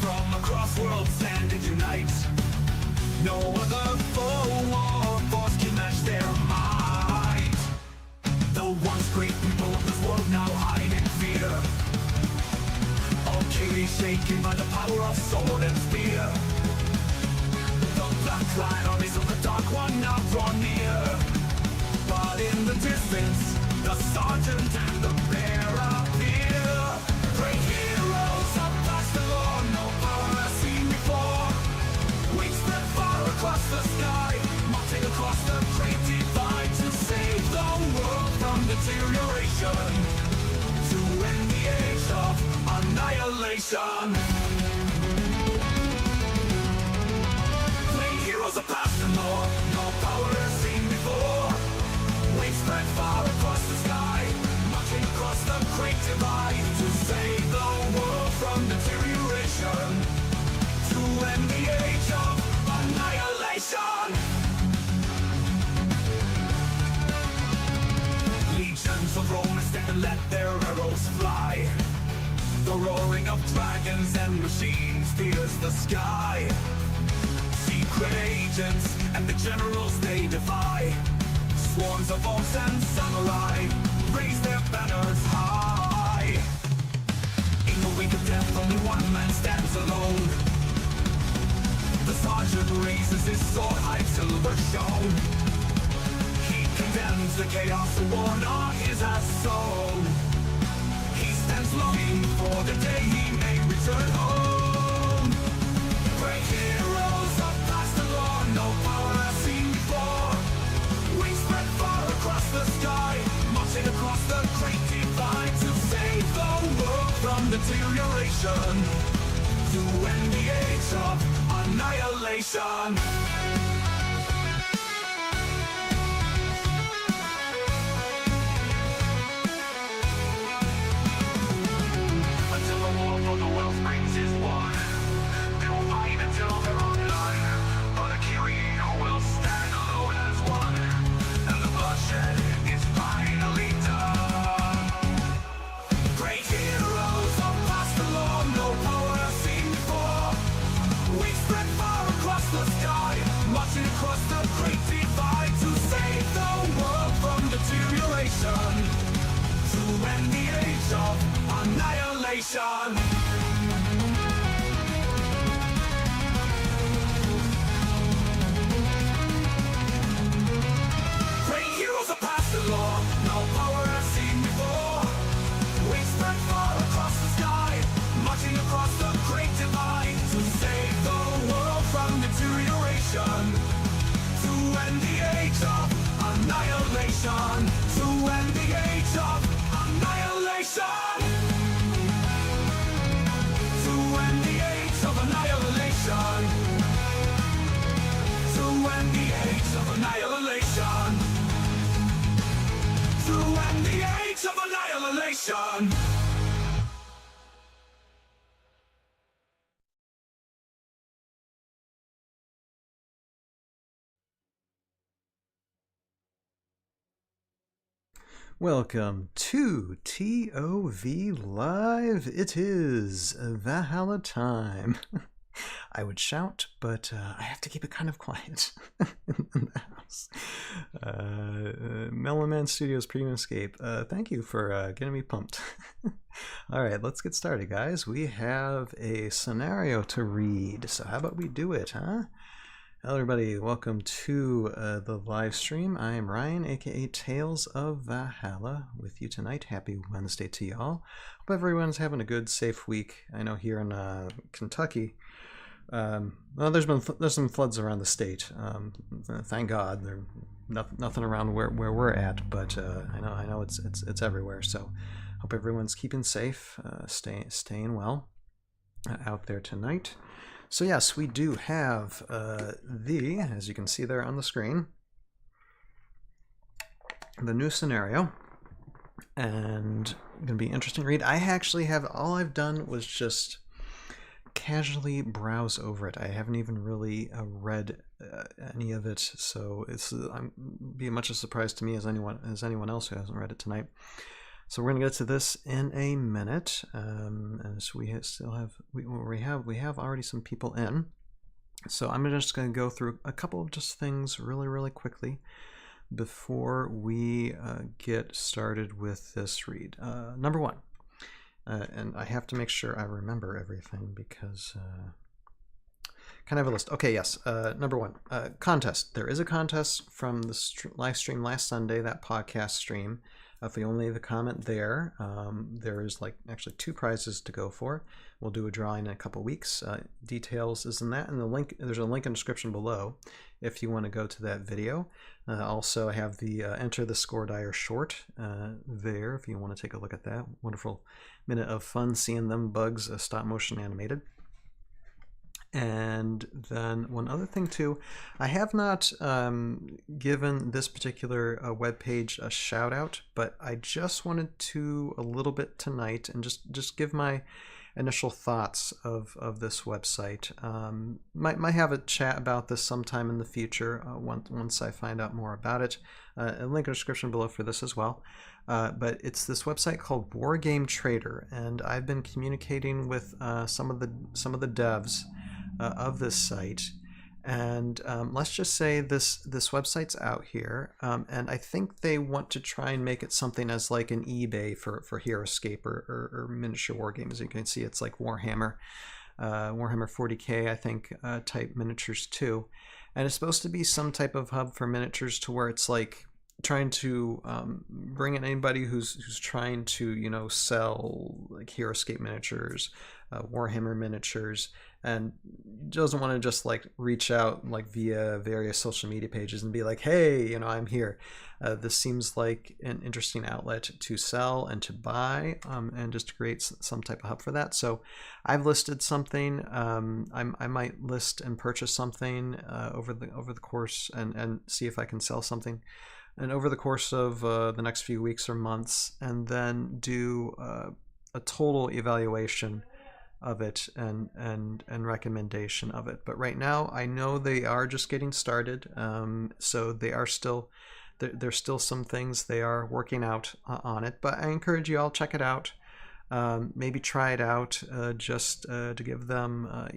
from across worlds stand and unite. No other foe or force can match their might. The once great people of this world now hide in fear. All chaos shaken by the power of sword and spear. The black-clad armies of the Dark One now draw near. But in the distance, the sergeant and the bear appear. Great heroes of past the law, no power has seen before. Wings spread far across the sky, marching across the great divide to save the world from deterioration, to end the age of annihilation. Great heroes of past the law, no power has seen before. Wings spread far across the sky, marching across the great divide to save the world from deterioration, to end the age of annihilation. Legions of Romans stand and let their arrows fly. The roaring of dragons and machines fills the sky. Secret agents and the generals they defy. Swarms of orcs and samurai raise their banners high. In the wake of death, only one man stands alone. The sergeant raises his sword, high silver shone. He condemns the chaos the war is has sown. He stands longing for the day he may return home. Great heroes of past the law, no power has seen before. Wings spread far across the sky, marching across the great divide to save the world from deterioration, to end the age of annihilation. Until the war for the world springs is won, they will fight until they're on none. But a hero will stand alone as one, and the bloodshed is finally done. Great heroes of past the law, no power has seen before. We spread far across the sky, marching across the great divide to save the world from deterioration, to end the age of annihilation. Great heroes of past the law, no power has seen before. We spread far across the sky, marching across the great divide to save the world from deterioration, to end the age of annihilation, to end the age of annihilation, to end the age of annihilation, to end the age of annihilation, to end the age of annihilation. Welcome to ToV Live. It is Valhalla time. I would shout, but I have to keep it kind of quiet in the house. Mellowman Studios Premium Escape. Thank you for getting me pumped. All right, let's get started, guys. We have a scenario to read, so how about we do it, huh? Hello everybody, welcome to the live stream. I am Ryan, aka Tales of Valhalla, with you tonight. Happy Wednesday to y'all. Hope everyone's having a good, safe week. I know here in Kentucky, well, there's some floods around the state. Thank God, there's nothing around where we're at, but I know it's everywhere. So hope everyone's keeping safe, staying well out there tonight. So yes, we do have as you can see there on the screen, the new scenario, and going to be an interesting read. I actually have, all I've done was just casually browse over it. I haven't even really read any of it, so it's be much a surprise to me as anyone else who hasn't read it tonight. So we're going to get to this in a minute, and so we still have we have already some people in. So I'm just going to go through a couple of just things really quickly before we get started with this read. Number one, and I have to make sure I remember everything because kind of have a list. Okay, yes. Number one, contest. There is a contest from the live stream last Sunday, that podcast stream. If you only leave a comment there, there's like actually 2 prizes to go for. We'll do a drawing in a couple weeks. Details is in that, and the link. There's a link in the description below if you want to go to that video. Also, I have the Enter the Score Dire short there if you want to take a look at that. Wonderful minute of fun seeing them bugs stop motion animated. And then one other thing too, I have not given this particular web page a shout out, but I just wanted to a little bit tonight and just give my initial thoughts of this website. Might have a chat about this sometime in the future once I find out more about it. A link in the description below for this as well. But it's this website called Wargame Trader, and I've been communicating with some of the devs of this site, and let's just say this website's out here, and I think they want to try and make it something as like an eBay for Heroscape or miniature war games. You can see it's like Warhammer 40k, I think, type miniatures too, and it's supposed to be some type of hub for miniatures to where it's like trying to bring in anybody who's trying to sell like Heroscape miniatures, Warhammer miniatures, and doesn't want to just like reach out like via various social media pages and be like, hey, I'm here. This seems like an interesting outlet to sell and to buy, and just to create some type of hub for that. So I've listed something. I might list and purchase something over the course and see if I can sell something. And over the course of the next few weeks or months, and then do a total evaluation of it and recommendation of it. But right now, I know they are just getting started, so they are still there's still some things they are working out on it. But I encourage you all, check it out. Maybe try it out just to give them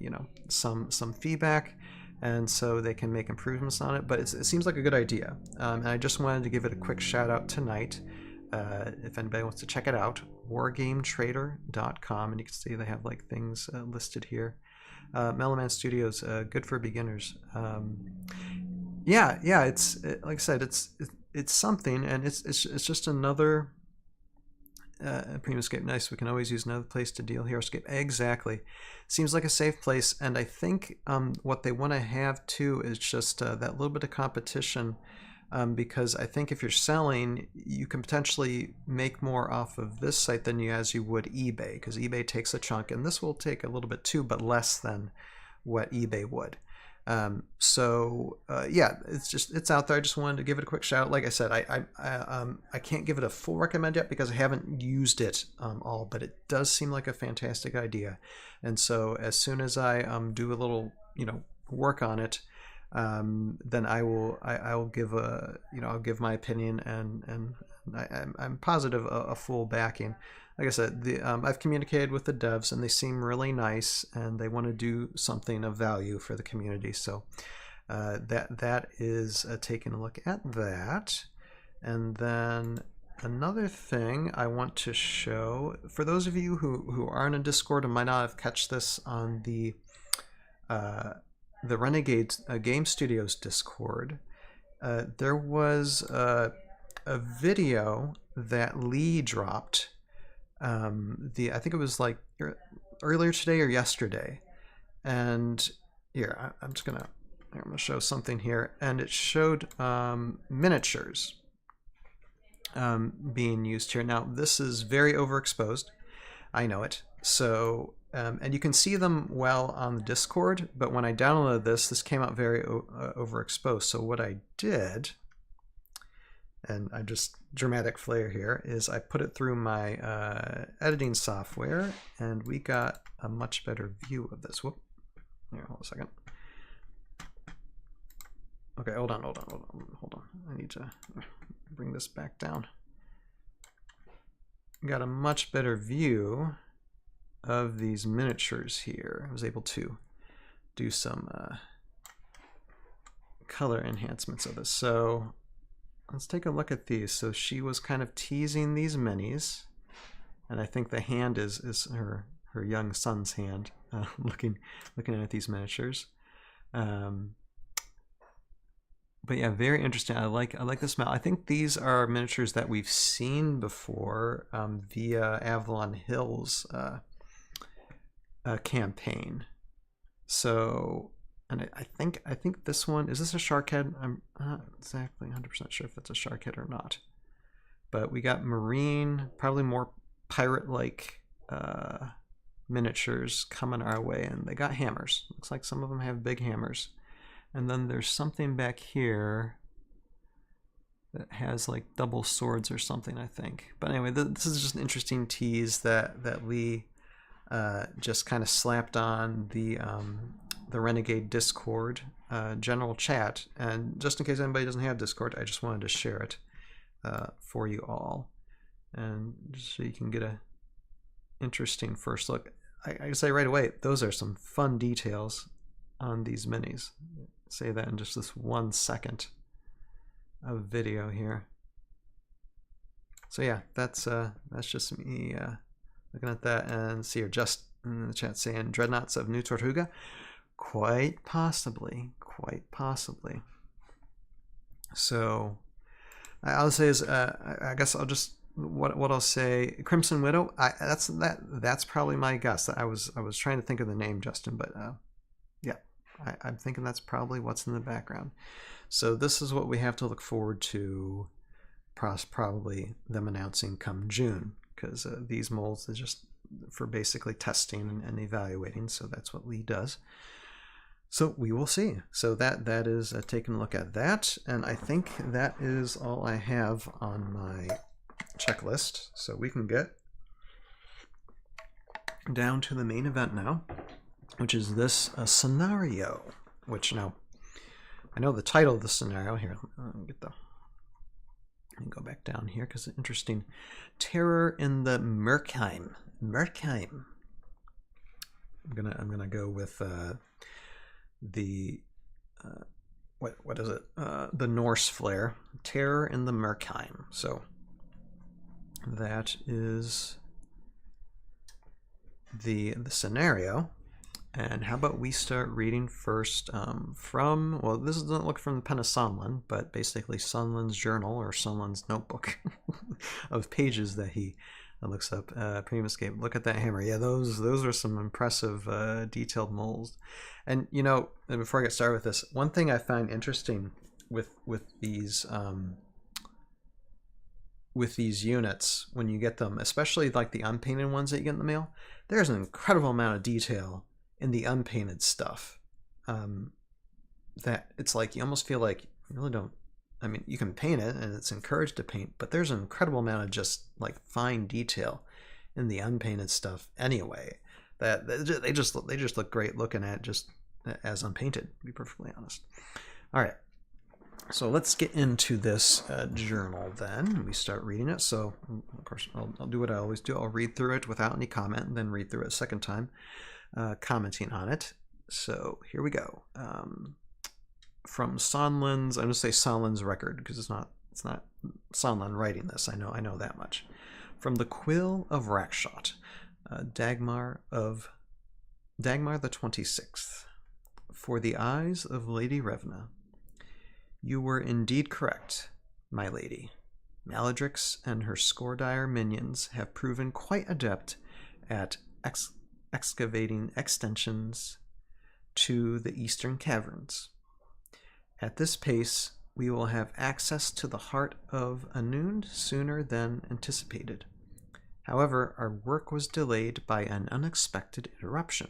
some feedback, and so they can make improvements on it. But it seems like a good idea, and I just wanted to give it a quick shout out tonight. If anybody wants to check it out, wargametrader.com, and you can see they have like things listed here. Mellowman Studios, good for beginners. Yeah, it's like I said, it's something, and it's just another Primoscape. Nice. We can always use another place to deal. Heroscape. Exactly. Seems like a safe place, and I think what they want to have too is just that little bit of competition. Because I think if you're selling, you can potentially make more off of this site than as you would eBay, because eBay takes a chunk, and this will take a little bit too, but less than what eBay would. Yeah, it's out there. I just wanted to give it a quick shout out. Like I said, I can't give it a full recommend yet because I haven't used it all, but it does seem like a fantastic idea. And so as soon as I do a little work on it, then I will give I'll give my opinion, and I'm positive a full backing. Like I said, I've communicated with the devs, and they seem really nice, and they want to do something of value for the community. So that is taking a look at that. And then another thing I want to show, for those of you who aren't in Discord and might not have catch this on the Renegade Game Studios Discord, there was a video that Lee dropped. I think it was like earlier today or yesterday, and here I'm gonna show something here, and it showed miniatures being used here. Now this is very overexposed, I know it. So and you can see them well on the Discord, but when I downloaded this came out very overexposed. So what I did, and I just dramatic flair here, is I put it through my editing software, and we got a much better view of this. Whoop! Here, hold a second. Okay, hold on. I need to bring this back down. got a much better view of these miniatures here. I was able to do some color enhancements of this. So let's take a look at these. So she was kind of teasing these minis, and I think the hand is her young son's hand, looking at these miniatures. But yeah, very interesting. I like the smell. I think these are miniatures that we've seen before via Avalon Hill's campaign. So, and I think this one, is this a shark head? I'm not exactly 100% sure if it's a shark head or not. But we got marine, probably more pirate-like miniatures coming our way, and they got hammers. Looks like some of them have big hammers. And then there's something back here that has like double swords or something, I think. But anyway, this is just an interesting tease that Lee just kind of slapped on the Renegade Discord general chat. And just in case anybody doesn't have Discord, I just wanted to share it for you all, and just so you can get a interesting first look. I can say right away, those are some fun details on these minis. Say that in just this 1 second of video here. So yeah, that's just me looking at that. And see here, just in the chat saying Dreadnoughts of New Tortuga. Quite possibly. So I'll say is I guess I'll just what I'll say, Crimson Widow. That's probably my guess. I was trying to think of the name, Justin, but yeah, I'm thinking that's probably what's in the background. So this is what we have to look forward to, probably them announcing come June, because these molds are just for basically testing and evaluating. So that's what Lee does. So we will see. So that is taking a look at that, and I think that is all I have on my checklist. So we can get down to the main event now, which is this scenario. Which now I know the title of the scenario here. Let me go back down here because it's interesting. Terror in the Myrkheim. I'm gonna go with the what is it? The Norse flair. Terror in the Myrkheim. So that is the scenario. And how about we start reading first from, well, this doesn't look from the pen of Sonlen, but basically Sonlen's journal or Sonlen's notebook of pages that he looks up. Premium Escape. Look at that hammer. Yeah, those are some impressive detailed molds. And you know, before I get started with this, one thing I find interesting with these units when you get them, especially like the unpainted ones that you get in the mail, there's an incredible amount of detail in the unpainted stuff that it's like you almost feel like you really don't. I mean, you can paint it and it's encouraged to paint, but there's an incredible amount of just like fine detail in the unpainted stuff anyway, that they just look great looking at just as unpainted, to be perfectly honest. All right, so let's get into this journal then. We start reading it. So of course I'll do what I always do. I'll read through it without any comment and then read through it a second time, commenting on it. So here we go. From Sonlen's, I'm going to say Sonlen's record because it's not Sonlen writing this. I know that much. From the Quill of Rakshot, Dagmar the 26th. For the eyes of Lady Revna, you were indeed correct, my lady. Maledrix and her Scordire minions have proven quite adept at excavating extensions to the eastern caverns. At this pace, we will have access to the heart of Anund sooner than anticipated. However, our work was delayed by an unexpected interruption.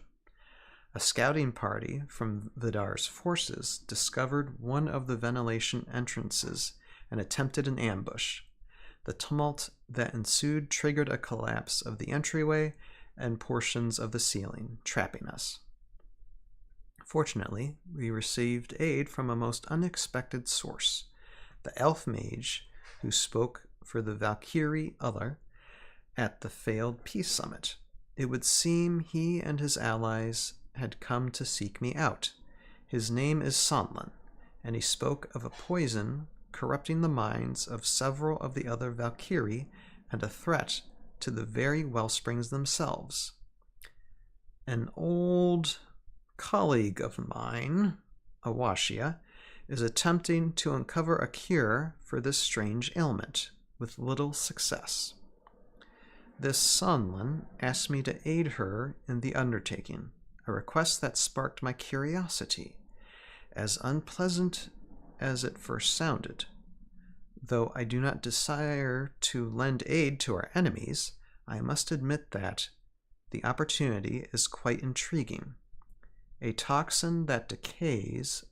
A scouting party from Vidar's forces discovered one of the ventilation entrances and attempted an ambush. The tumult that ensued triggered a collapse of the entryway and portions of the ceiling, trapping us. Fortunately, we received aid from a most unexpected source. The elf mage, who spoke for the Valkyrie Uller, at the failed peace summit. It would seem he and his allies had come to seek me out. His name is Sonlen, and he spoke of a poison corrupting the minds of several of the other Valkyrie and a threat to the very wellsprings themselves. An old colleague of mine, Awashia, is attempting to uncover a cure for this strange ailment, with little success. This Sonlen asked me to aid her in the undertaking, a request that sparked my curiosity. As unpleasant as it first sounded, though I do not desire to lend aid to our enemies, I must admit that the opportunity is quite intriguing. A toxin that decays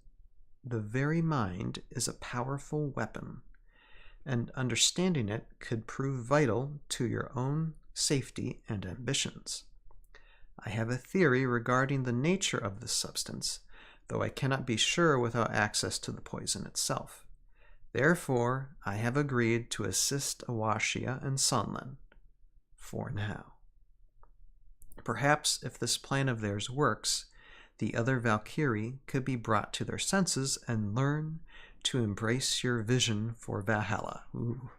the very mind is a powerful weapon, and understanding it could prove vital to your own safety and ambitions. I have a theory regarding the nature of this substance, though I cannot be sure without access to the poison itself. Therefore, I have agreed to assist Awashia and Sonlen, for now. Perhaps if this plan of theirs works, the other Valkyrie could be brought to their senses and learn to embrace your vision for Valhalla. Ooh.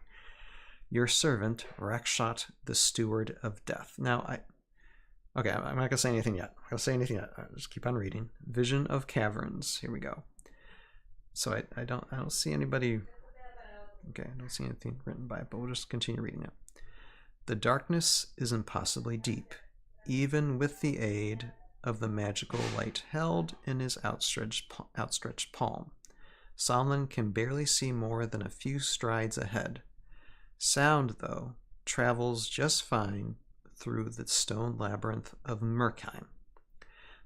Your servant, Rakshot, the Steward of Death. Now, I'm not going to say anything yet. I'll just keep on reading. Vision of Caverns. Here we go. So I don't see anybody. Okay, I don't see anything written by it, but we'll just continue reading it. The darkness is impossibly deep, even with the aid of the magical light held in his outstretched palm. Sonlen can barely see more than a few strides ahead. Sound, though, travels just fine through the stone labyrinth of Myrkheim.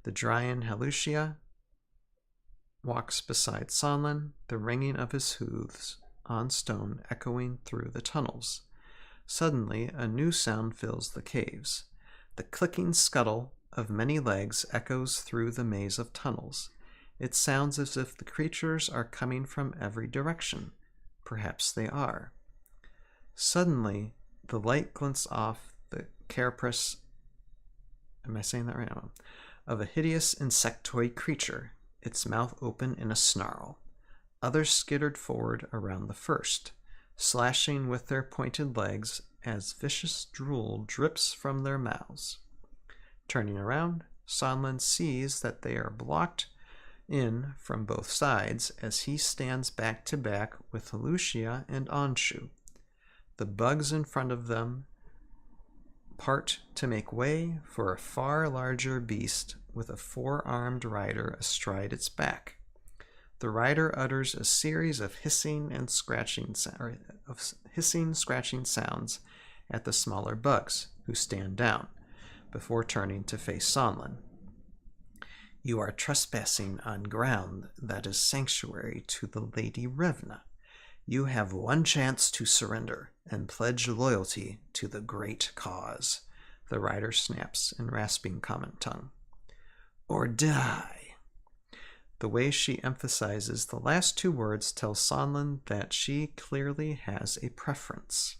The Dryan Halushia walks beside Sonlen, the ringing of his hooves on stone echoing through the tunnels. Suddenly, a new sound fills the caves. The clicking scuttle of many legs echoes through the maze of tunnels. It sounds as if the creatures are coming from every direction. Perhaps they are. Suddenly, the light glints off the carapace, am I saying that right now? Of a hideous insectoid creature, its mouth open in a snarl. Others skittered forward around the first, slashing with their pointed legs as vicious drool drips from their mouths. Turning around, Sonlen sees that they are blocked in from both sides as he stands back to back with Halushia and Anshu. The bugs in front of them part to make way for a far larger beast with a four-armed rider astride its back. The rider utters a series of hissing, scratching sounds at the smaller bugs, who stand down, before turning to face Sonlen. You are trespassing on ground that is sanctuary to the Lady Revna. You have one chance to surrender and pledge loyalty to the great cause, the rider snaps in rasping common tongue. Or die. The way she emphasizes the last two words tells Sonlen that she clearly has a preference.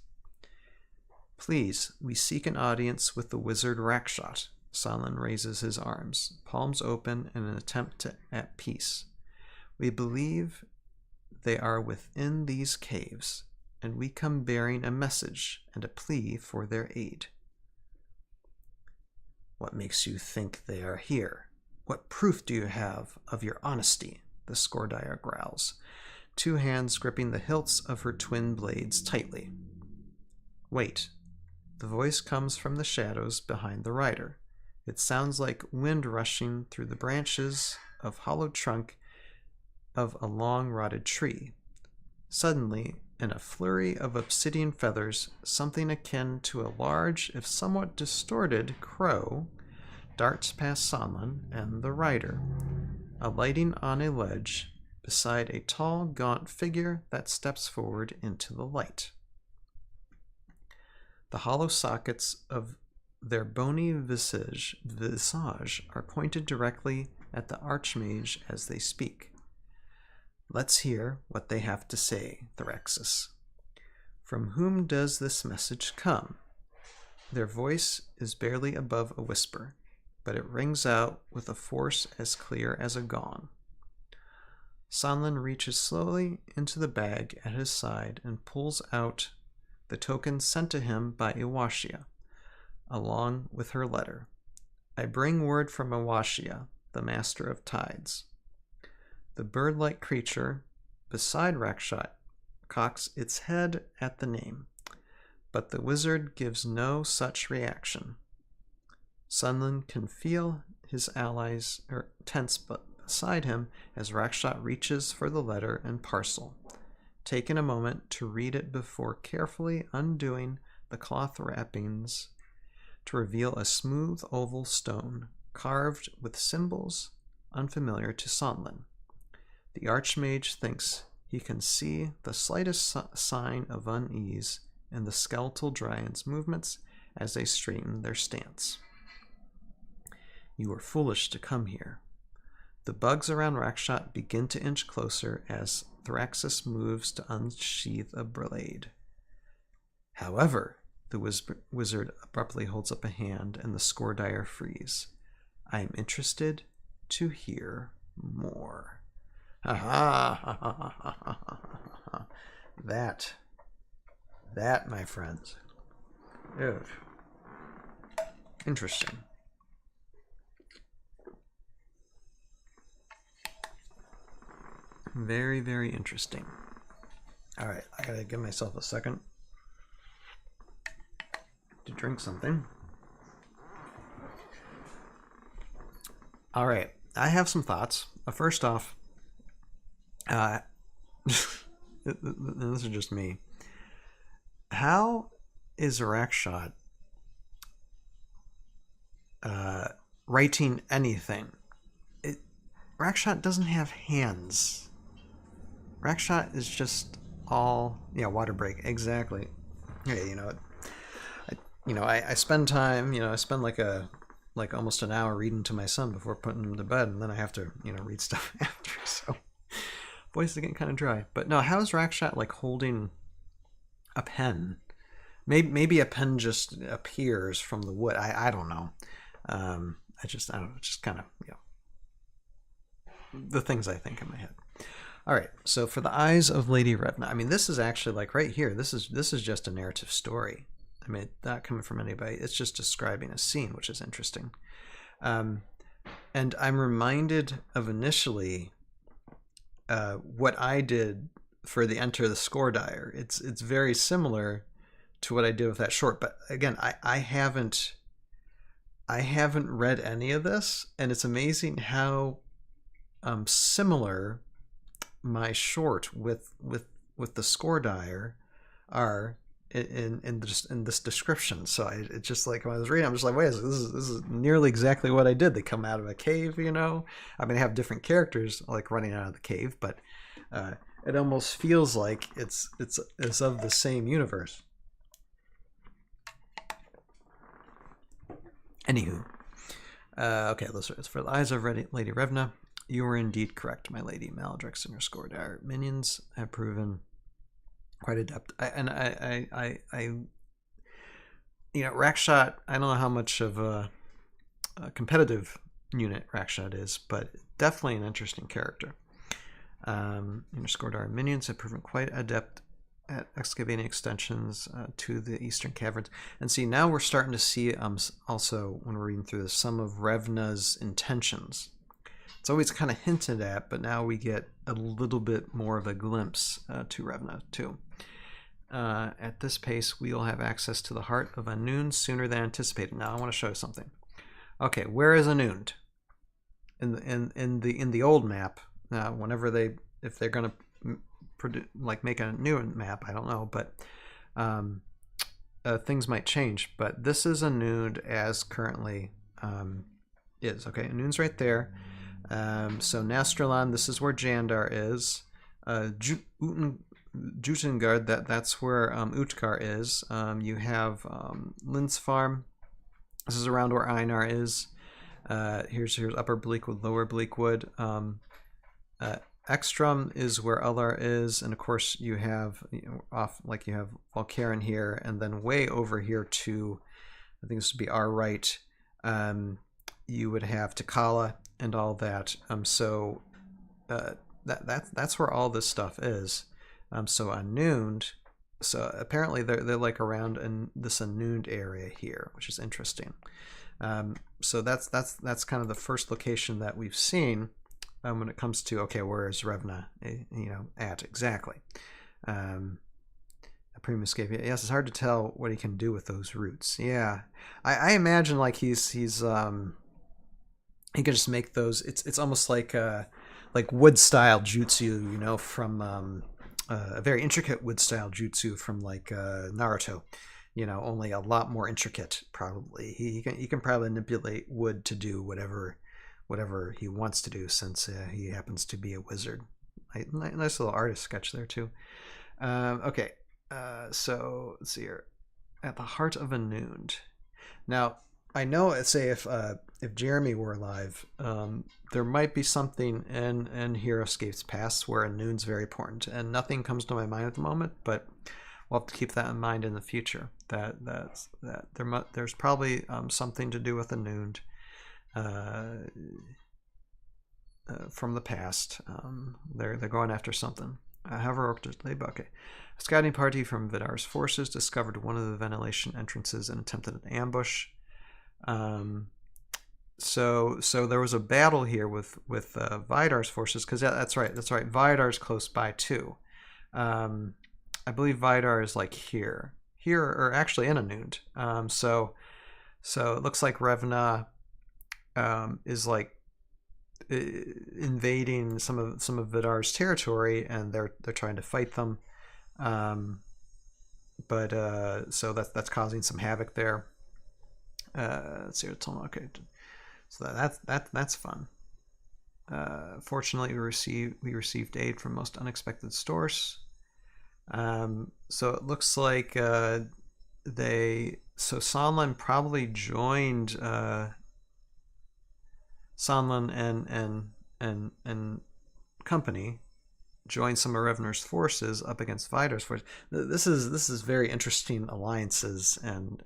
Please, we seek an audience with the wizard Rakshot. Sonlen raises his arms, palms open in an attempt at peace. We believe they are within these caves, and we come bearing a message and a plea for their aid. What makes you think they are here? What proof do you have of your honesty? The Skordire growls, two hands gripping the hilts of her twin blades tightly. Wait. The voice comes from the shadows behind the rider. It sounds like wind rushing through the branches of hollow trunk of a long rotted tree. Suddenly, in a flurry of obsidian feathers, something akin to a large, if somewhat distorted, crow darts past Sonlen and the rider, alighting on a ledge beside a tall, gaunt figure that steps forward into the light. The hollow sockets of their bony visage are pointed directly at the Archmage as they speak. Let's hear what they have to say, Thyrexis. From whom does this message come? Their voice is barely above a whisper, but it rings out with a force as clear as a gong. Sonlen reaches slowly into the bag at his side and pulls out the token sent to him by Iwashia, along with her letter. I bring word from Iwashia, the master of tides. The bird-like creature beside Rakshot cocks its head at the name, but the wizard gives no such reaction. Sonlen can feel his allies tense beside him as Rakshot reaches for the letter and parcel, taking a moment to read it before carefully undoing the cloth wrappings to reveal a smooth oval stone carved with symbols unfamiliar to Sonlen. The Archmage thinks he can see the slightest sign of unease in the skeletal giant's movements as they straighten their stance. You were foolish to come here. The bugs around Rakshot begin to inch closer as Thraxus moves to unsheath a blade. However, the wizard abruptly holds up a hand and the Scoredire freeze. I am interested to hear more. That, my friends. Ew. Interesting. Very, very interesting. All right, I gotta give myself a second to drink something. All right, I have some thoughts. First off, this is just me. How is Rakshot writing anything? Rakshot doesn't have hands. Rakshot is just all, water break, exactly. Hey, I spend time, I spend like almost an hour reading to my son before putting him to bed, and then I have to, read stuff after, so voice is getting kind of dry. But no, how is Rakshot like holding a pen? Maybe a pen just appears from the wood. I don't know. Just kind of, the things I think in my head. All right, so for the eyes of Lady Revna, I mean, this is actually like right here. This is just a narrative story. I mean, not coming from anybody. It's just describing a scene, which is interesting. And I'm reminded of initially what I did for the Enter the Scoredire. It's very similar to what I did with that short, but again, I haven't read any of this, and it's amazing how similar my short with the Scoredire are in this description. So it's just like when I was reading, I'm just like, wait, this is nearly exactly what I did. They come out of a cave, I mean, I have different characters like running out of the cave, but it almost feels like it's of the same universe. Anywho, okay, it's for the eyes of Lady Revna. You were indeed correct, my lady. Maladrix and her Scoredire minions have proven quite adept. Rakshot, I don't know how much of a competitive unit Rakshot is, but definitely an interesting character. Scoredire minions have proven quite adept at excavating extensions to the eastern caverns. And see, now we're starting to see also, when we're reading through this, some of Revna's intentions. It's always kind of hinted at, but now we get a little bit more of a glimpse to Revna too. At this pace, we will have access to the heart of Anund sooner than anticipated. Now I want to show you something. Okay, where is Anund? In the old map, whenever if they're going to make a new map, I don't know, but things might change. But this is Anund as currently is. Okay, Anund's right there. So Nastrelon, this is where Jandar is. Jutengard, that's where Utkar is. You have Linsfarm. This is around where Einar is. Here's Upper Bleakwood, Lower Bleakwood. Ekstrom is where Ular is, and of course you have you have Valkaren here, and then way over here to I think this would be our right. You would have Takala and all that. So that's where all this stuff is. So Anund, so apparently they're like around in this Anund area here, which is interesting. So that's kind of the first location that we've seen when it comes to, okay, where is Revna, at exactly. Primus gave you, yes, it's hard to tell what he can do with those roots. Yeah, I imagine like he's he could just make those. It's almost like wood style jutsu, from a very intricate wood style jutsu from like Naruto. Only a lot more intricate. Probably he can probably manipulate wood to do whatever he wants to do, since he happens to be a wizard. Nice little artist sketch there too. Okay. So let's see here. At the heart of Anund. Now, I know, say if Jeremy were alive, there might be something in Heroscape's past where Anund's very important, and nothing comes to my mind at the moment, but we'll have to keep that in mind in the future. There's probably something to do with Anund from the past. They're going after something. However, okay. A scouting party from Vidar's forces discovered one of the ventilation entrances and attempted an ambush. So there was a battle here with Vidar's forces, because that's right. Vidar's close by too. I believe Vidar is like here, or actually in Anund. So it looks like Revna is like invading some of Vidar's territory, and they're trying to fight them. So that's causing some havoc there. Let's see. Okay, so that's fun. Fortunately, we received aid from most unexpected source. So it looks like Sonlen probably joined Sonlen and company joined some of Revner's forces up against Vidar's forces. This is very interesting alliances and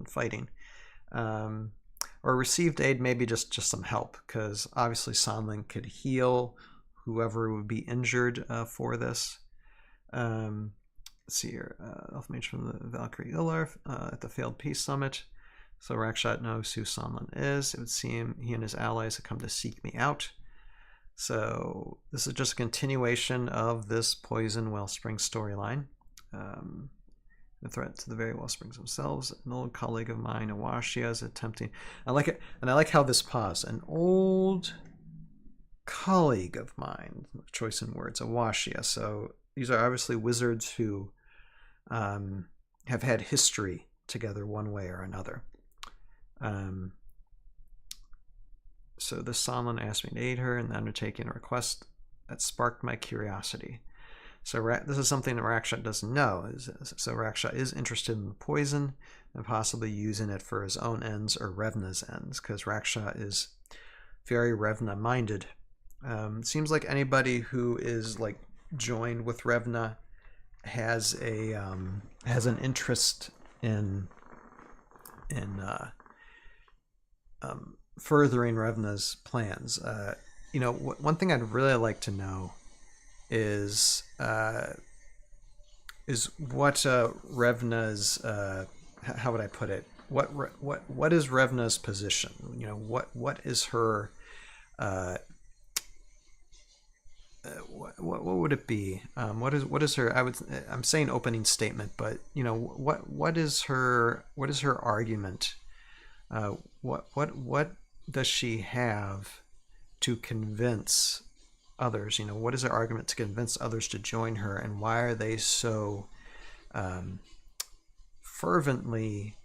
fighting. Or received aid, maybe just some help, because obviously Sonlen could heal whoever would be injured for this. Let's see here. Elfmage from the Valkyrie Ilarf at the failed peace summit. So Rakshot knows who Sonlen is. It would seem he and his allies have come to seek me out. So this is just a continuation of this Poison Wellspring storyline. The threat to the very Wellsprings themselves. An old colleague of mine, Awashia, is attempting... I like it, and I like how this pause. An old colleague of mine. Choice in words. Awashia. So these are obviously wizards who have had history together one way or another. So this Sonlen asked me to aid her in undertaking a request that sparked my curiosity. So this is something that Rakshot doesn't know. So Rakshot is interested in the poison and possibly using it for his own ends or Revna's ends, because Rakshot is very Revna-minded. Seems like anybody who is like joined with Revna has an interest in furthering Revna's plans. One thing I'd really like to know is what Revna's how would I put it? What is Revna's position? What is her what would it be? What is her? I'm saying opening statement, but what is her argument? What does she have to convince others? What is her argument to convince others to join her, and why are they so fervently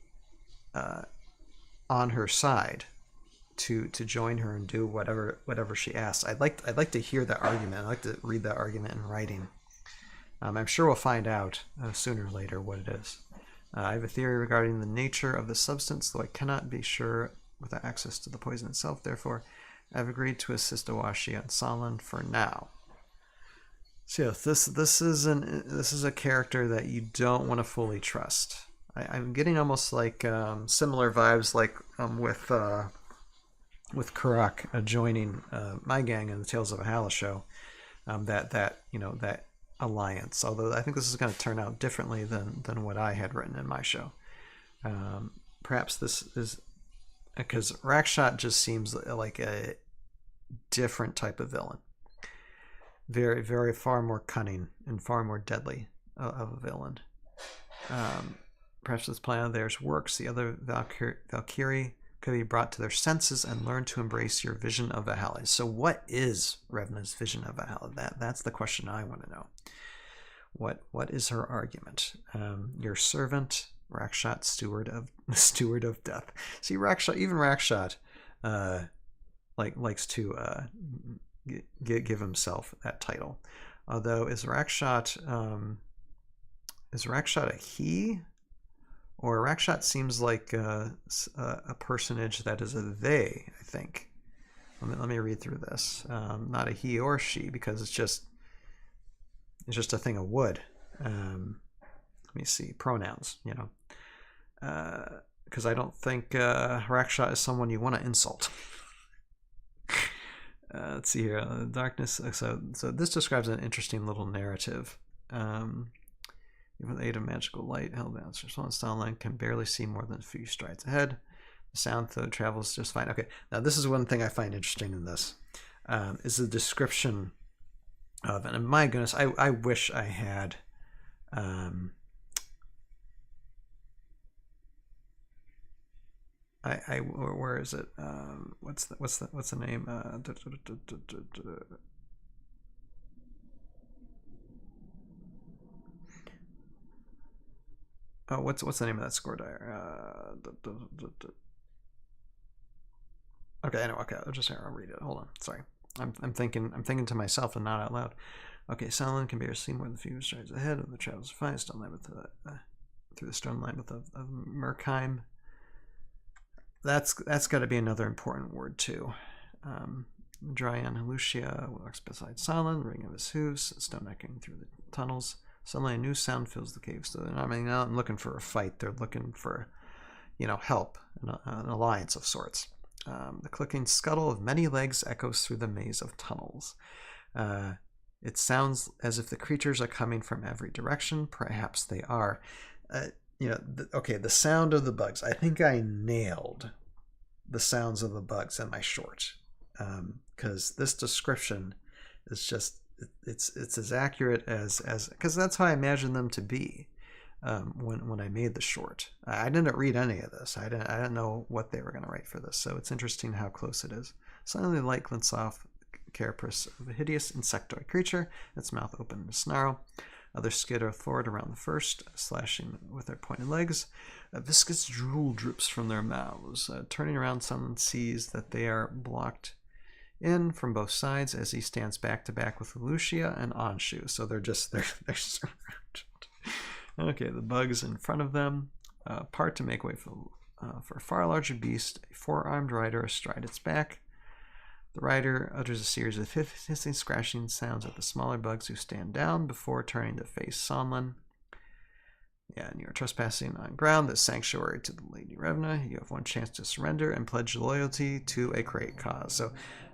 on her side to join her and do whatever she asks? I'd like to hear that argument. I'd like to read that argument in writing. I'm sure we'll find out sooner or later what it is. I have a theory regarding the nature of the substance, though I cannot be sure without access to the poison itself. Therefore, I've agreed to assist Awashi and Sonlen for now. So yeah, this is a character that you don't want to fully trust. I'm getting almost like similar vibes, like with Karak joining my gang in the Tales of Valhalla show. That alliance. Although I think this is going to turn out differently than what I had written in my show. Perhaps this is because Rakshot just seems like a different type of villain. Very, very far more cunning and far more deadly of a villain. Perhaps this plan of theirs works. The other Valkyrie could be brought to their senses and learn to embrace your vision of Valhalla. So what is Revna's vision of Valhalla? That's the question I want to know. What is her argument? Your servant, Rakshot, steward of death. See, Rakshot likes to give himself that title. Although is Rakshot a he? Or Rakshot seems like a personage that is a they, I think. Let me read through this. Not a he or she, because it's just a thing of wood. Let me see. Pronouns, because I don't think Rakshot is someone you want to insult. Let's see here. Darkness. So this describes an interesting little narrative. With the aid of magical light, hellbound Sonlen can barely see more than a few strides ahead. The sound, though, travels just fine. Okay, now this is one thing I find interesting in this, is the description of, and my goodness, I wish I had, where is it? What's the name? Oh, what's the name of that score diary? Okay, anyway, okay, I'll read it. Hold on, sorry. I'm thinking to myself and not out loud. Okay, Sonlen can barely see more than a few strides ahead of the travels of fine stone line with through the stone line of Myrkheim. That's got to be another important word too. Dryan Lucia walks beside Sonlen, ring of his hooves, stone echoing through the tunnels. Suddenly a new sound fills the cave. So they're not looking for a fight. They're looking for, help, an alliance of sorts. The clicking scuttle of many legs echoes through the maze of tunnels. It sounds as if the creatures are coming from every direction. Perhaps they are. The sound of the bugs. I think I nailed the sounds of the bugs in my short. Because this description is just, it's as accurate as because that's how I imagined them to be when I made the short. I didn't read any of this. I didn't know what they were going to write for this, so it's interesting how close it is. Suddenly the light glints off carapace of a hideous insectoid creature, its mouth open in a snarl. Others skitter forward around the first, slashing with their pointed legs. A viscous drool drips from their mouths. Turning around, someone sees that they are blocked in from both sides as he stands back to back with Lucia and Anshu. So they're surrounded. Okay, the bugs in front of them part to make way for a far larger beast, a four-armed rider astride its back. The rider utters a series of hissing, scratching sounds at the smaller bugs who stand down before turning to face Sonlen. Yeah, and you are trespassing on ground that's sanctuary to the Lady Revna. You have one chance to surrender and pledge loyalty to a great cause. So,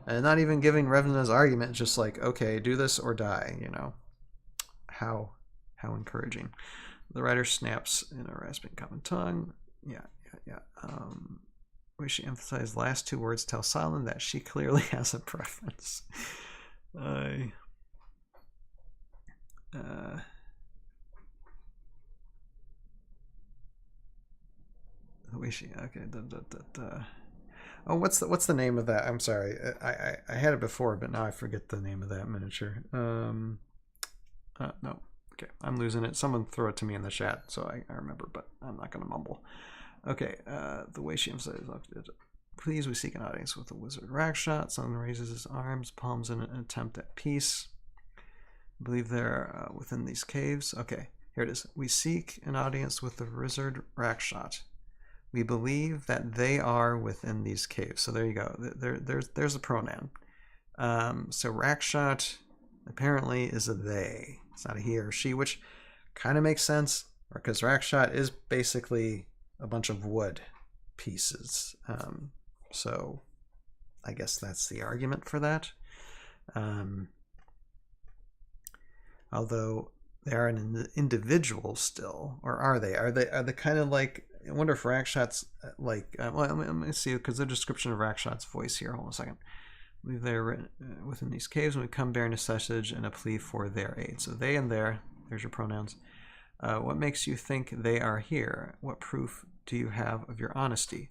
not even giving Revna's argument, just like, okay, do this or die, How encouraging. The rider snaps in a rasping common tongue. Yeah. Where she emphasized last two words tell Sonlen that she clearly has a preference. The way she Oh, what's the name of that? I'm sorry, I had it before, but now I forget the name of that miniature. No, okay, I'm losing it. Someone throw it to me in the chat so I remember, but I'm not going to mumble. Okay, the way she emphasizes, please, we seek an audience with the wizard Rakshot. Someone raises his arms, palms in an attempt at peace. I believe they're within these caves. Okay, here it is. We seek an audience with the wizard Rakshot. We believe that they are within these caves. So there you go. There's a pronoun. So Rakshot apparently is a they. It's not a he or she, which kind of makes sense. because Rakshot is basically a bunch of wood pieces. So I guess that's the argument for that. Although they are an individual still, or are they? Are they kind of like? I wonder if Rakshot's like. Well, let me see, because the description of Rakshot's voice here. Hold on a second. They're within these caves, and we come bearing a message and a plea for their aid. So they and their. There's your pronouns. What makes you think they are here? What proof do you have of your honesty?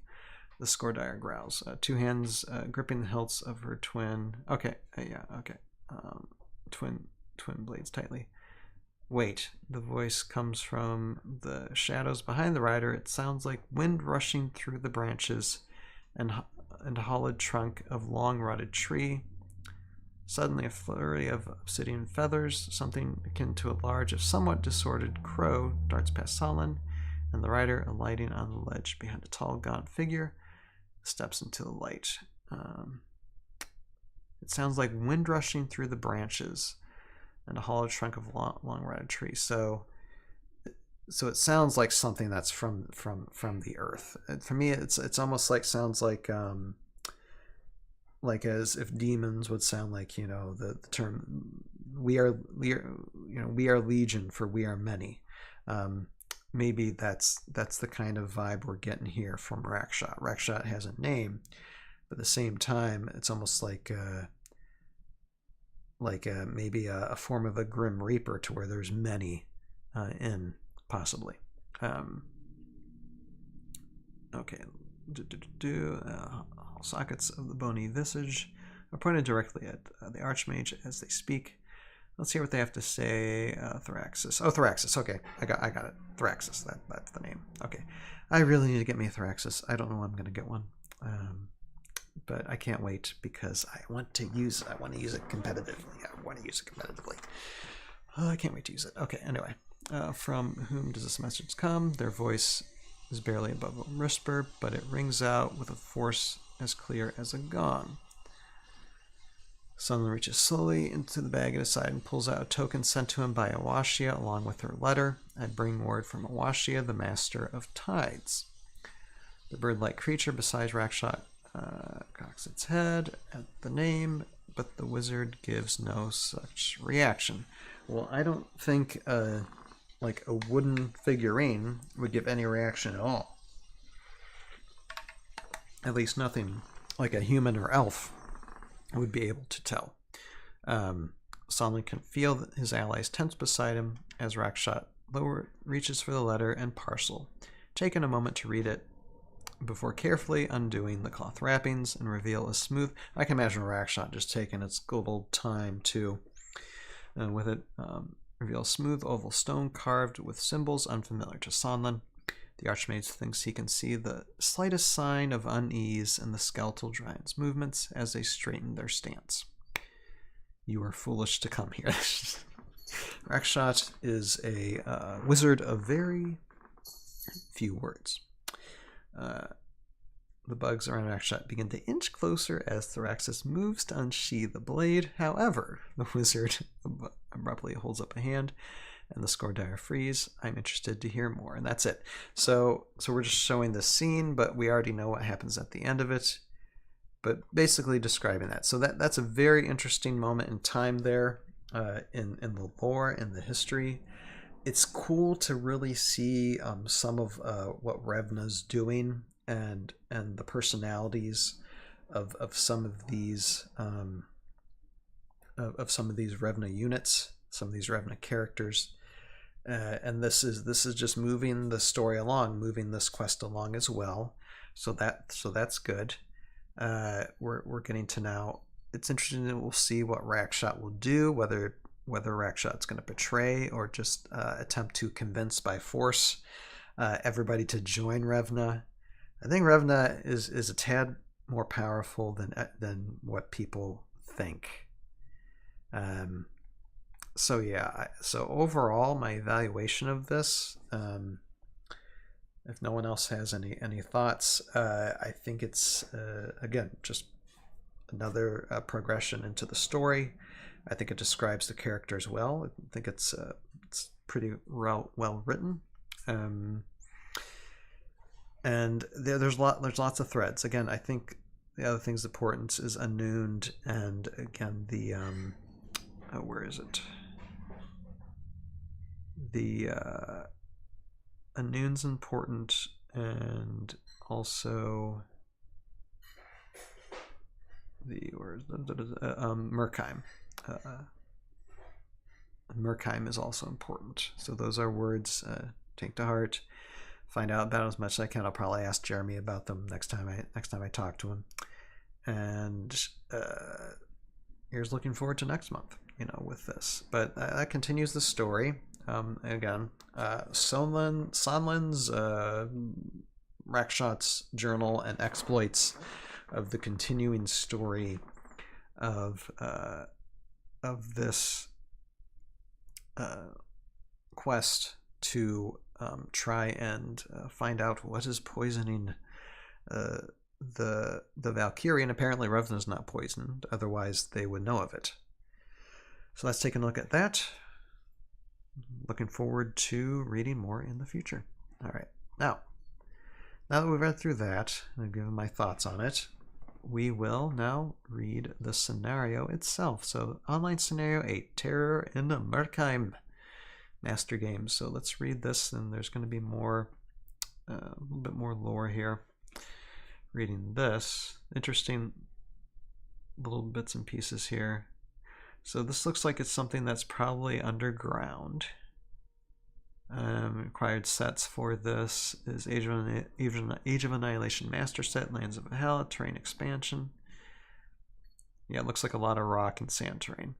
The Scordire growls. Two hands gripping the hilts of her twin. Okay, yeah, okay. Twin blades tightly. Wait, the voice comes from the shadows behind the rider. It sounds like wind rushing through the branches and hollowed trunk of long rotted tree. Suddenly a flurry of obsidian feathers, something akin to a large, if somewhat disordered crow, darts past Sonlen, and the rider, alighting on the ledge behind a tall, gaunt figure, steps into the light. It sounds like wind rushing through the branches and a hollow trunk of long rotted tree. So it sounds like something that's from the earth. For me, it's almost like sounds like as if demons would sound like, the term we are legion, for we are many. Maybe that's the kind of vibe we're getting here from Rakshot. Rakshot has a name, but at the same time, it's almost like maybe a form of a grim reaper, to where there's many in, possibly. Okay. Sockets of the bony visage are pointed directly at the Archmage as they speak. Let's hear what they have to say. Thraxis. Oh, Thraxis. Okay, I got it. Thraxis. That's the name. Okay, I really need to get me a Thraxis. I don't know when I'm going to get one, but I can't wait, because I want to use it competitively. I can't wait to use it. Okay. Anyway, from whom does this message come? Their voice is barely above a whisper, but it rings out with a force as clear as a gong. Sonlen reaches slowly into the bag at his side and pulls out a token sent to him by Awashia along with her letter. I bring word from Awashia, the master of tides. The bird-like creature beside Rakshot cocks its head at the name, but the wizard gives no such reaction. Well, I don't think like a wooden figurine would give any reaction at all. At least nothing like a human or elf would be able to tell. Sonlen can feel his allies tense beside him as Rakshot reaches for the letter and parcel, taking a moment to read it before carefully undoing the cloth wrappings and reveal a smooth... I can imagine Rakshot just taking its good old time to, with it, reveal a smooth oval stone carved with symbols unfamiliar to Sonlen. The Archmage thinks he can see the slightest sign of unease in the skeletal giant's movements as they straighten their stance. You are foolish to come here. Rakshot is a wizard of very few words. The bugs around Rakshot begin to inch closer as Thraxis moves to unsheathe the blade. However, the wizard abruptly holds up a hand, and the Scordire freeze. I'm interested to hear more. And that's it. So we're just showing the scene, but we already know what happens at the end of it. But basically describing that. So that's a very interesting moment in time there, in the lore, in the history. It's cool to really see some of what Revna's doing, and the personalities of some of these Revna units, some of these Revna characters. And this is just moving the story along, moving this quest along as well. So that's good. We're getting to now. It's interesting that we'll see what Rakshot will do, whether Rakshot's going to betray or just attempt to convince by force everybody to join Revna. I think Revna is a tad more powerful than what people think. So yeah, so overall, my evaluation of this, if no one else has any thoughts, I think it's, again, just another progression into the story. I think it describes the characters well. I think it's pretty well written. And there's lots of threads. Again, I think the other thing's important is Anund, and again the where is it? The Anund's important, and also the Myrkheim. Myrkheim is also important. So those are words take to heart. Find out about as much as I can. I'll probably ask Jeremy about them next time I talk to him. And here's looking forward to next month, with this. But that continues the story. Again, Sonlen's Rakshot's journal and exploits of the continuing story of this quest to try and find out what is poisoning the Valkyrie, and apparently Revna's not poisoned, otherwise they would know of it. So let's take a look at that. Looking forward to reading more in the future. All right, now that we've read through that and given my thoughts on it, we will now read the scenario itself. So online scenario 8, Terror in Myrkheim, master game. So let's read this, and there's going to be more, a little bit more lore here. Reading this, interesting little bits and pieces here. So this looks like it's something that's probably underground. Required sets for this is Age of Annihilation Master Set, Lands of Hell, Terrain Expansion. Yeah, it looks like a lot of rock and sand terrain.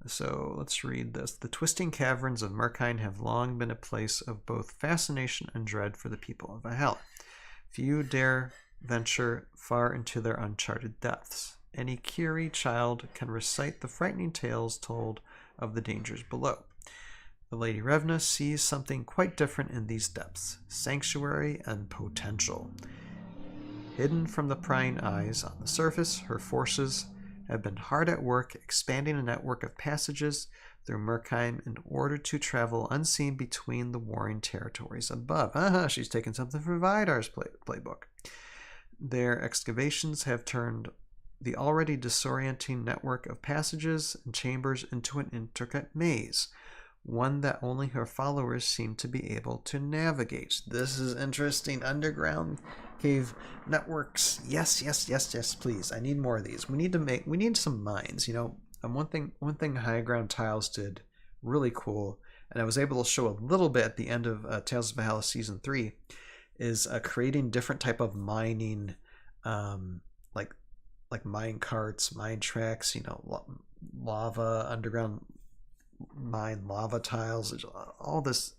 So let's read this. The twisting caverns of Myrkheim have long been a place of both fascination and dread for the people of Valhalla. Few dare venture far into their uncharted depths. Any Kiri child can recite the frightening tales told of the dangers below. The Lady Revna sees something quite different in these depths, sanctuary and potential. Hidden from the prying eyes on the surface, her forces have been hard at work expanding a network of passages through Myrkheim in order to travel unseen between the warring territories above. She's taken something from Vidar's playbook. Their excavations have turned the already disorienting network of passages and chambers into an intricate maze, one that only her followers seem to be able to navigate. This is interesting. Underground cave networks. Yes, please. I need more of these. We need some mines. One thing High Ground Tiles did really cool, and I was able to show a little bit at the end of Tales of Valhalla Season 3, is creating different type of mining, like mine carts, mine tracks, lava, underground mine lava tiles, all this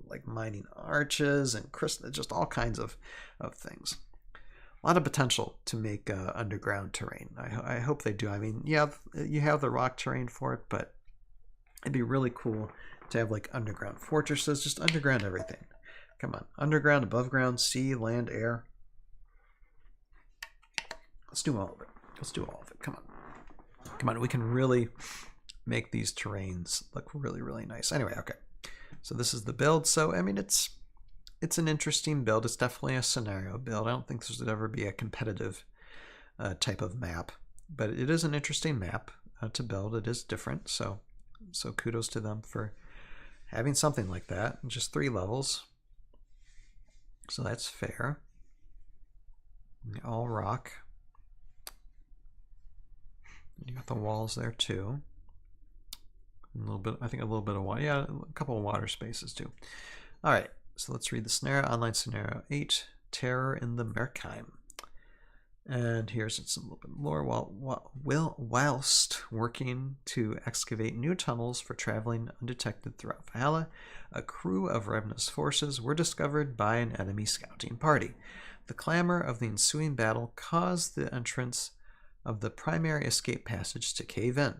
like mining arches and crystal, just all kinds of things. A lot of potential to make underground terrain. I hope they do. I mean, yeah, you have the rock terrain for it, but it'd be really cool to have like underground fortresses, just underground everything. Come on, underground, above ground, sea, land, air. Let's do all of it. Come on. We can really make these terrains look really, really nice. Anyway, okay. So this is the build. So I mean, it's an interesting build. It's definitely a scenario build. I don't think this would ever be a competitive type of map, but it is an interesting map to build. It is different. So kudos to them for having something like that. Just 3 levels. So that's fair. All rock. You got the walls there too. A little bit of water. Yeah, a couple of water spaces too. All right, so let's read the scenario. Online scenario 8, Terror in the Myrkheim. And here's some little bit more. Whilst working to excavate new tunnels for traveling undetected throughout Valhalla, a crew of Revna's forces were discovered by an enemy scouting party. The clamor of the ensuing battle caused the entrance of the primary escape passage to cave in,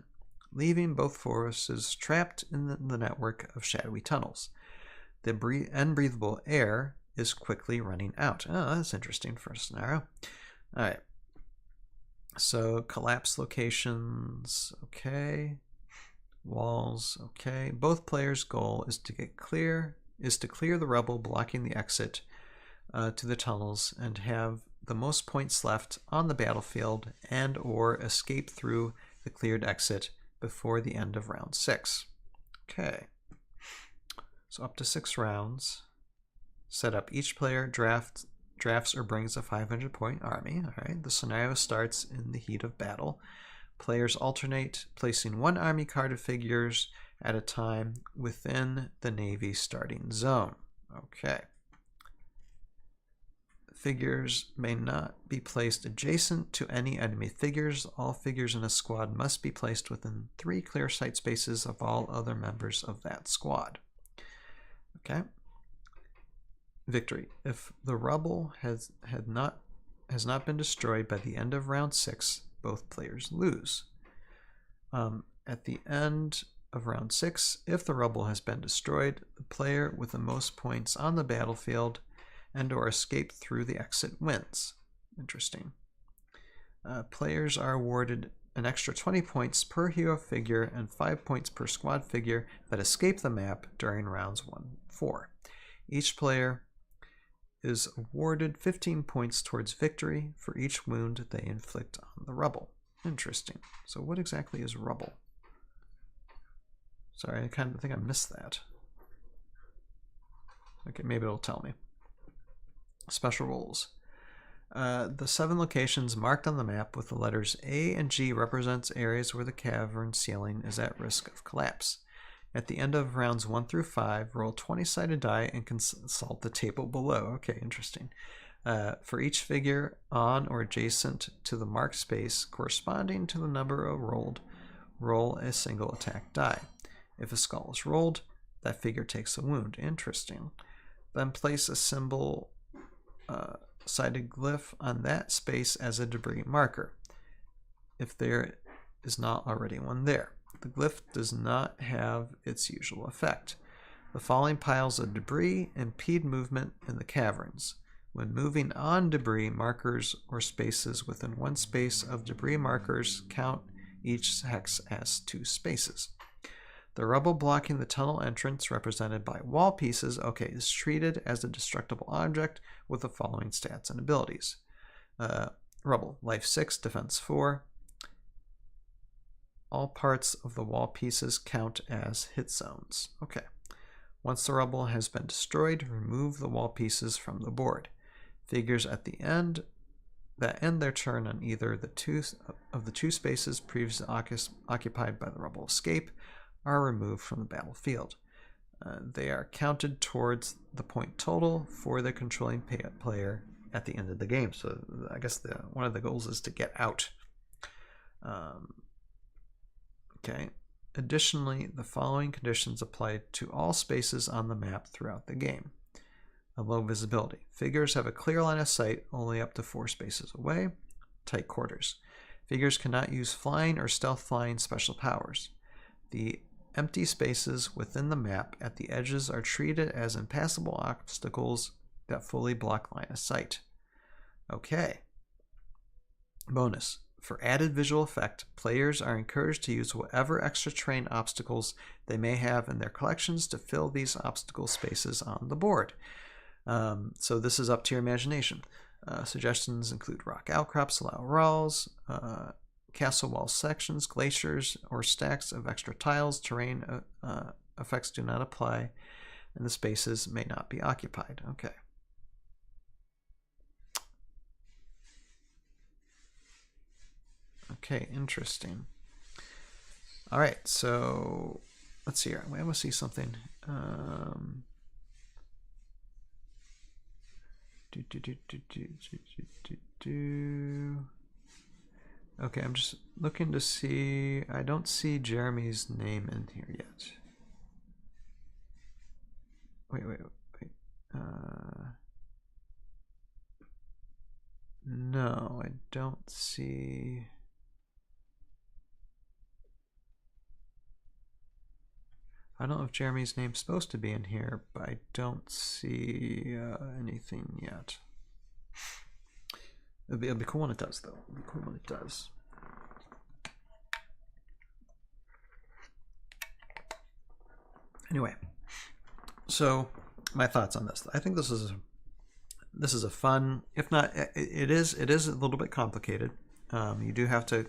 leaving both forces trapped in the network of shadowy tunnels. The unbreathable air is quickly running out. Oh, that's interesting for a scenario. All right. So collapse locations, okay. Walls, okay. Both players' goal is to get clear is to clear the rubble blocking the exit to the tunnels and have the most points left on the battlefield and or escape through the cleared exit before the end of round 6. Okay, so up to 6 rounds. Set up. Each player drafts or brings a 500-point army. All right, the scenario starts in the heat of battle. Players alternate placing one army card of figures at a time within the Navy starting zone. Okay. Figures may not be placed adjacent to any enemy figures. All figures in a squad must be placed within 3 clear sight spaces of all other members of that squad. Okay. Victory. If the rubble has not been destroyed by the end of round 6, both players lose. At the end of round 6, if the rubble has been destroyed, the player with the most points on the battlefield and or escape through the exit wins. Interesting. Players are awarded an extra 20 points per hero figure and 5 points per squad figure that escape the map during rounds 1-4. Each player is awarded 15 points towards victory for each wound they inflict on the rubble. Interesting. So what exactly is rubble? Sorry, I kind of think I missed that. Okay, maybe it'll tell me. Special rules. The 7 locations marked on the map with the letters A and G represents areas where the cavern ceiling is at risk of collapse. At the end of rounds 1-5, roll 20-sided die and consult the table below. Okay, interesting. For each figure on or adjacent to the marked space corresponding to the number rolled, roll a single attack die. If a skull is rolled, that figure takes a wound. Interesting. Then place a symbol sided glyph on that space as a debris marker, if there is not already one there. The glyph does not have its usual effect. The falling piles of debris impede movement in the caverns. When moving on debris, markers or spaces within one space of debris markers count each hex as 2 spaces. The rubble blocking the tunnel entrance, represented by wall pieces, is treated as a destructible object with the following stats and abilities. Rubble, life 6, defense 4. All parts of the wall pieces count as hit zones. Okay. Once the rubble has been destroyed, remove the wall pieces from the board. Figures at the end that end their turn on either the 2 spaces previously occupied by the rubble escape are removed from the battlefield. They are counted towards the point total for the controlling player at the end of the game. So I guess one of the goals is to get out. Okay. Additionally, the following conditions apply to all spaces on the map throughout the game. A low visibility. Figures have a clear line of sight only up to 4 spaces away. Tight quarters. Figures cannot use flying or stealth flying special powers. The empty spaces within the map at the edges are treated as impassable obstacles that fully block line of sight. Okay. Bonus. For added visual effect, players are encouraged to use whatever extra terrain obstacles they may have in their collections to fill these obstacle spaces on the board. So this is up to your imagination. Suggestions include rock outcrops, lava walls, castle wall sections, glaciers, or stacks of extra tiles. Terrain effects do not apply, and the spaces may not be occupied. Okay. Okay, interesting. All right, so let's see here. I want to see something. Okay, I'm just looking to see. I don't see Jeremy's name in here yet. Wait. No, I don't see. I don't know if Jeremy's name's supposed to be in here, but I don't see anything yet. It'll be cool when it does, though. It'll be cool when it does. Anyway, so my thoughts on this. I think this is a fun, if not, it is a little bit complicated. You do have to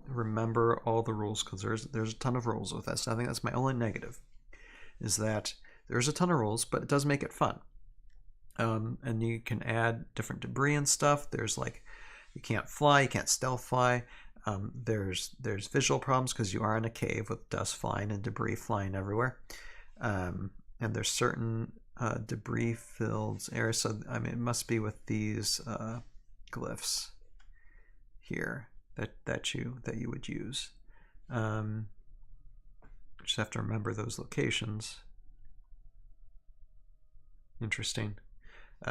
remember all the rules because there's a ton of rules with this. I think that's my only negative, is that there's a ton of rules, but it does make it fun. And you can add different debris and stuff. There's like, you can't fly, you can't stealth fly. There's visual problems because you are in a cave with dust flying and debris flying everywhere. And there's certain debris filled areas. So I mean, it must be with these glyphs here that you would use. Just have to remember those locations. Interesting.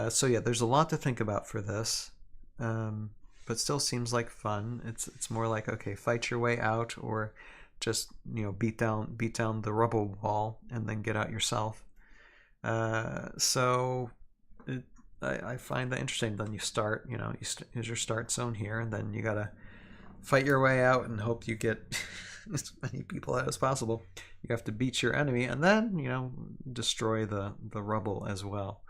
So yeah, there's a lot to think about for this, but still seems like fun. It's more like, okay, fight your way out, or just, you know, beat down the rubble wall and then get out yourself. So I find that interesting. Then you start, you know, here's your start zone here, and then you gotta fight your way out and hope you get as many people out as possible. You have to beat your enemy and then, you know, destroy the rubble as well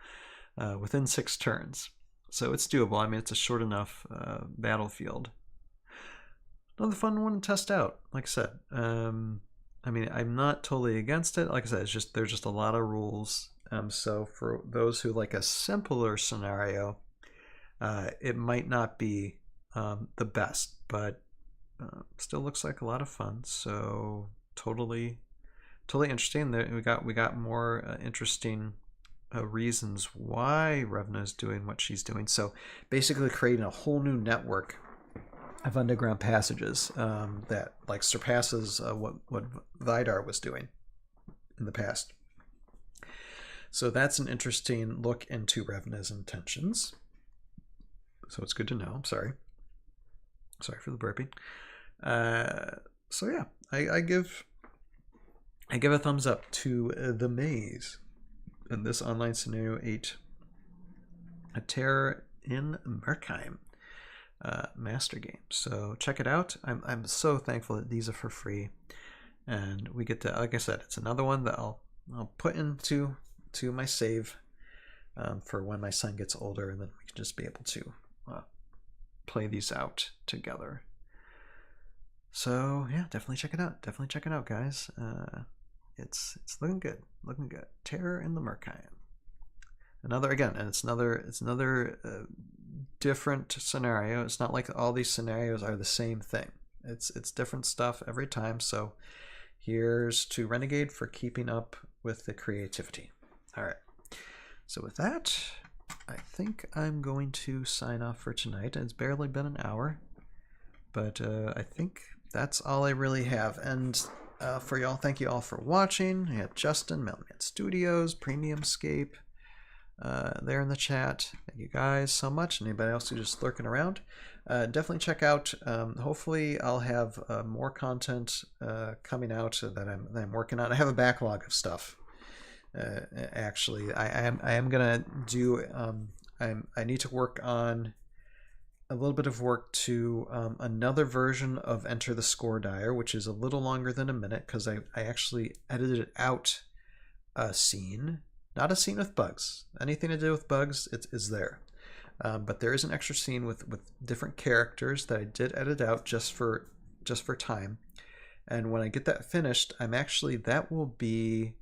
within 6 turns. So it's doable. I mean, it's a short enough battlefield. Another fun one to test out, like I said. I mean, I'm not totally against it. Like I said, there's just a lot of rules. So for those who like a simpler scenario, it might not be the best, but still looks like a lot of fun. So totally interesting. We got more interesting reasons why Revna is doing what she's doing. So basically creating a whole new network of underground passages that like surpasses what Vidar was doing in the past. So that's an interesting look into Revna's intentions. So it's good to know. I'm sorry for the burping. So yeah, I give a thumbs up to The Maze in this online scenario 8, A Terror in Myrkheim master game. So check it out. I'm so thankful that these are for free, and we get to, like I said, it's another one that I'll put into my save for when my son gets older, and then we can just be able to play these out together. So yeah, definitely check it out, guys. It's looking good. Terror in the Myrkheim. It's another different scenario. It's not like all these scenarios are the same thing. It's different stuff every time. So here's to Renegade for keeping up with the creativity. All right. So with that, I think I'm going to sign off for tonight. It's barely been an hour, but I think that's all I really have. And for y'all, thank you all for watching. I had Justin, Melman Studios, Premiumscape there in the chat. Thank you guys so much. Anybody else who's just lurking around, definitely check out. Hopefully I'll have more content coming out that I'm working on. I have a backlog of stuff. Actually, I am gonna do. I need to work on a little bit of work to another version of Enter the Score Dier, which is a little longer than a minute because I actually edited out a scene, not a scene with bugs. Anything to do with bugs, is there. But there is an extra scene with different characters that I did edit out just for time. And when I get that finished, that will be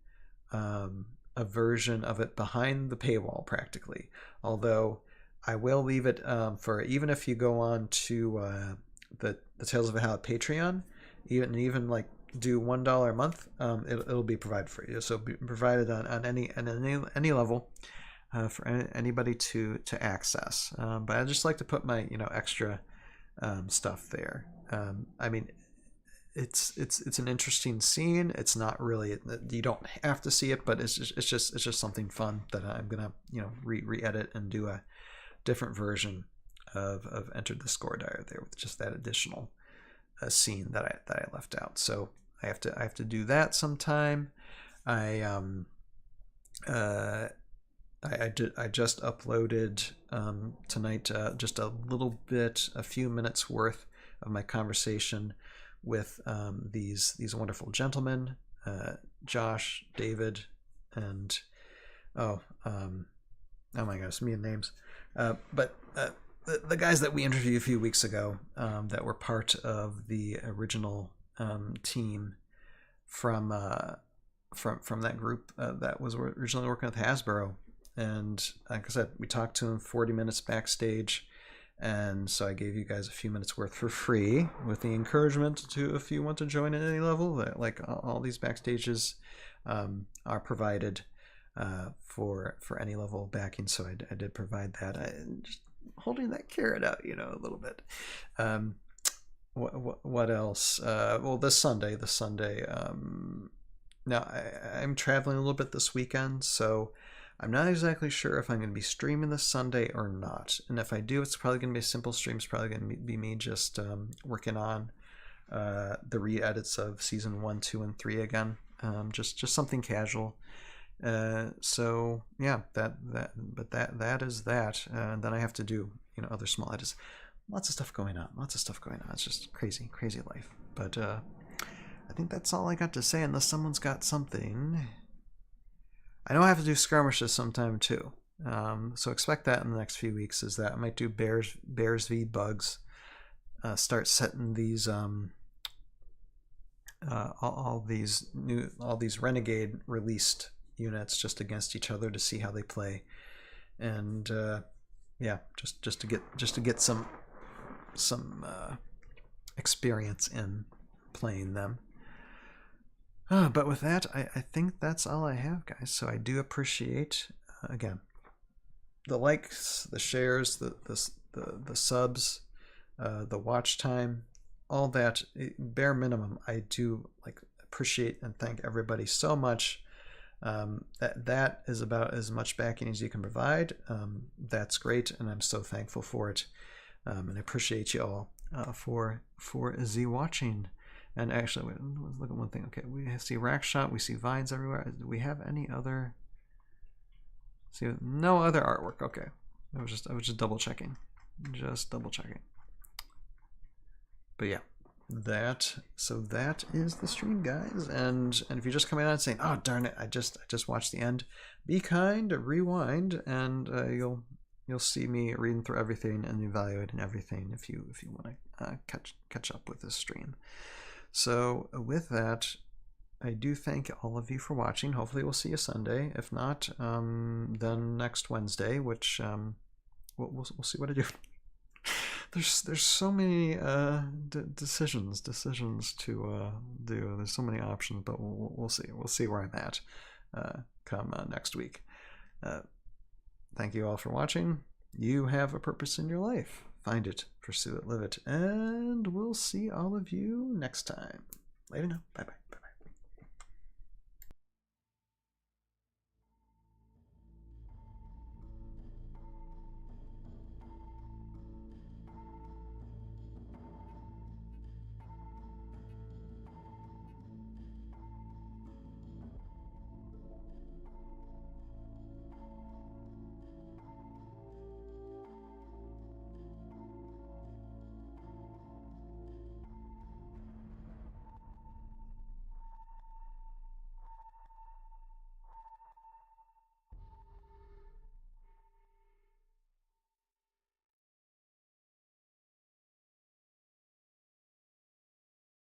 a version of it behind the paywall practically. Although I will leave it for, even if you go on to the Tales of a Hallowed Patreon, even like do $1 a month, it'll be provided for you. So be provided on any level for anybody to access. But I just like to put my extra stuff there. I mean, it's an interesting scene. It's not really, you don't have to see it, but it's just something fun that I'm gonna re-edit and do a different version of Enter the Score Dier there with just that additional scene that I left out. So I have to do that sometime. I just uploaded tonight just a few minutes worth of my conversation with these wonderful gentlemen, Josh, David, and oh my gosh, me and names. But the guys that we interviewed a few weeks ago that were part of the original team from that group that was originally working with Hasbro. And like I said, we talked to him 40 minutes backstage. And so I gave you guys a few minutes worth for free with the encouragement to, if you want to join at any level, that like all these backstages are provided for any level backing. So I did provide that. Just holding that carrot out, you know, a little bit. What else? Well, this Sunday. Now I'm traveling a little bit this weekend, so I'm not exactly sure if I'm going to be streaming this Sunday or not. And if I do, it's probably going to be a simple stream. It's probably going to be me just working on the re-edits of season 1, 2, and 3 again. Just something casual. So yeah, that is that. And then I have to do, you know, other small edits. Lots of stuff going on. It's just crazy life. But I think that's all I got to say, unless someone's got something. I know I have to do skirmishes sometime too. So expect that in the next few weeks. Is that I might do Bears v Bugs. Start setting these all these Renegade released units just against each other to see how they play, and yeah, just to get some experience in playing them. But with that, I think that's all I have, guys. So I do appreciate again the likes, the shares, the subs, the watch time, all that. Bare minimum, I do like appreciate and thank everybody so much. That is about as much backing as you can provide. That's great, and I'm so thankful for it. And I appreciate you all for Z watching. And actually, wait, let's look at one thing. Okay, we see rack shot, we see vines everywhere. Do we have any other? See, no other artwork. Okay, I was just double checking, But yeah, that is the stream, guys. And if you're just coming on and saying, "Oh darn it, I just watched the end," be kind, rewind, and you'll see me reading through everything and evaluating everything if you want to catch up with this stream. So with that, I do thank all of you for watching. Hopefully we'll see you Sunday. If not, then next Wednesday, which we'll see what I do. There's so many decisions to do. There's so many options, but we'll see. We'll see where I'm at come next week. Thank you all for watching. You have a purpose in your life. Find it, pursue it, live it, and we'll see all of you next time. Later now. Bye-bye.